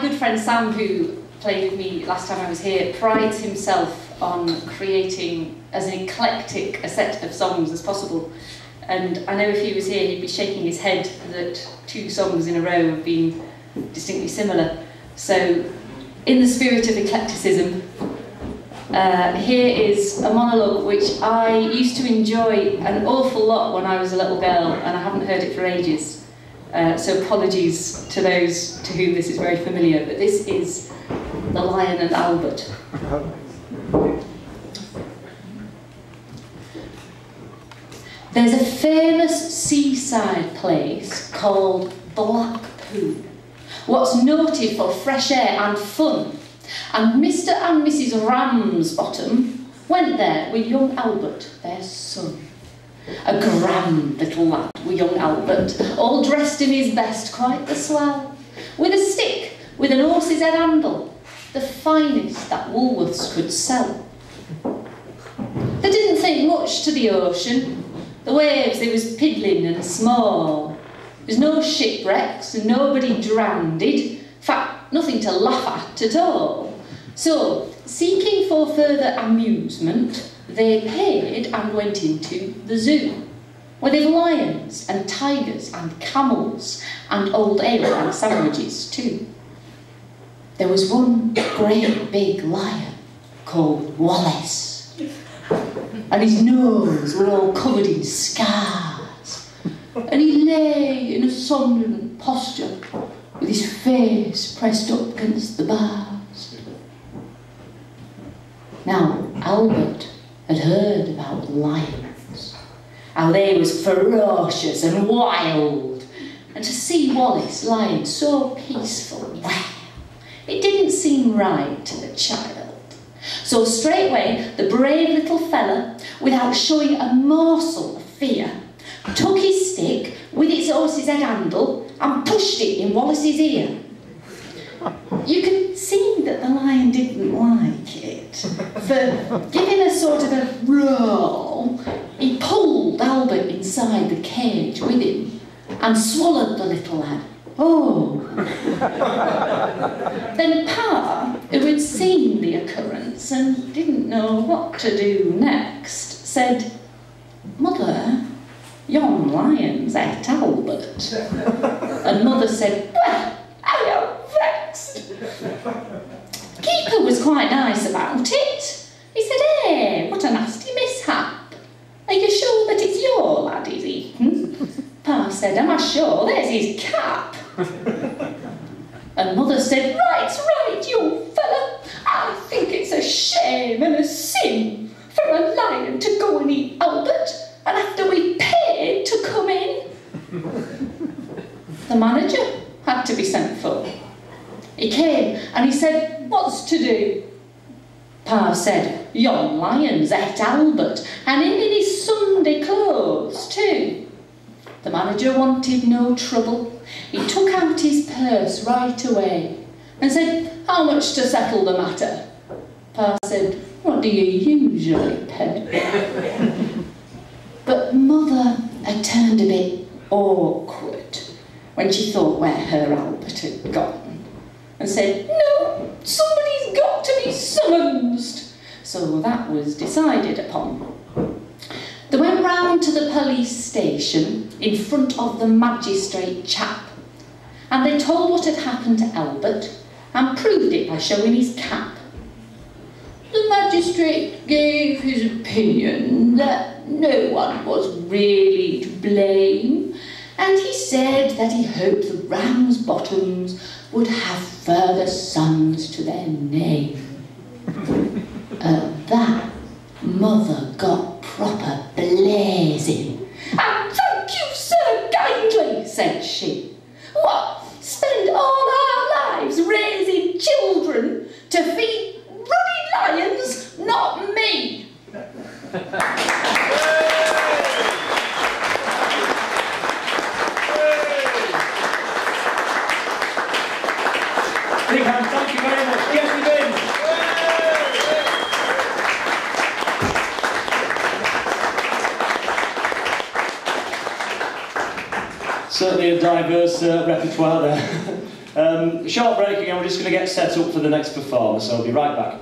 good friend Sam, who played with me last time I was here, prides himself on creating as eclectic a set of songs as possible. And I know if he was here, he'd be shaking his head that 2 songs in a row have been distinctly similar. So, in the spirit of eclecticism, here is a monologue which I used to enjoy an awful lot when I was a little girl, and I haven't heard it for ages. So apologies to those to whom this is very familiar, but this is The Lion and Albert. There's a famous seaside place called Blackpool, what's noted for fresh air and fun, and Mr. and Mrs. Ramsbottom went there with young Albert, their son. A grand little lad with young Albert, all dressed in his best, quite the swell, with a stick with an horse's head handle, the finest that Woolworths could sell. They didn't think much to the ocean. The waves, they was piddling and small. There's no shipwrecks and nobody drowned. In fact, nothing to laugh at all. So, seeking for further amusement, they paid and went into the zoo, where they've lions and tigers and camels and old ale and sandwiches too. There was one great big lion called Wallace, and his nose were all covered in scars, and he lay in a somnolent posture with his face pressed up against the bars. Now, Albert had heard about lions, how they was ferocious and wild, and to see Wallace lying so peaceful, well, it didn't seem right to the child. So straightway, the brave little fella, without showing a morsel of fear, took his stick with its horse's head handle and pushed it in Wallace's ear. You could see that the lion didn't like it, for giving a sort of a roar, he pulled Albert inside the cage with him and swallowed the little lad. Oh! Then Pa, who had seen the occurrence and didn't know what to do next, said, "Mother, yon lion's ate Albert." And Mother said, "Well, I am vexed." Keeper was quite nice about it. He said, "Hey, what a nasty mishap. Are you sure that it's your lad he's eaten?" Pa said, "Am I sure? There's his cap." And Mother said, right, you fella. I think it's a shame and a sin for a lion to go and eat Albert, and after we paid to come in." The manager had to be sent for. He came and he said, "What's to do?" Pa said, "Yon lion's ate Albert, and him in his Sunday clothes too." The manager wanted no trouble. He took out his purse right away and said, "How much to settle the matter?" Pa said, "What do you usually pay?" But Mother had turned a bit awkward when she thought where her Albert had gone, and said, "No, somebody's got to be summoned." So that was decided upon. They went round to the police station in front of the magistrate chap, and they told what had happened to Albert and proved it by showing his cap. The magistrate gave his opinion that no one was really to blame, and he said that he hoped the Ramsbottoms would have further sons to their name. At that, Mother got proper blazing. "And thank you, sir, kindly," said she. "What, spend all our lives raising children to feed ruddy lions? Not me!" Big hand, thank you very much. Jessie Binns. Certainly a diverse repertoire there. Short break again, we're just going to get set up for the next performer, so I'll be right back.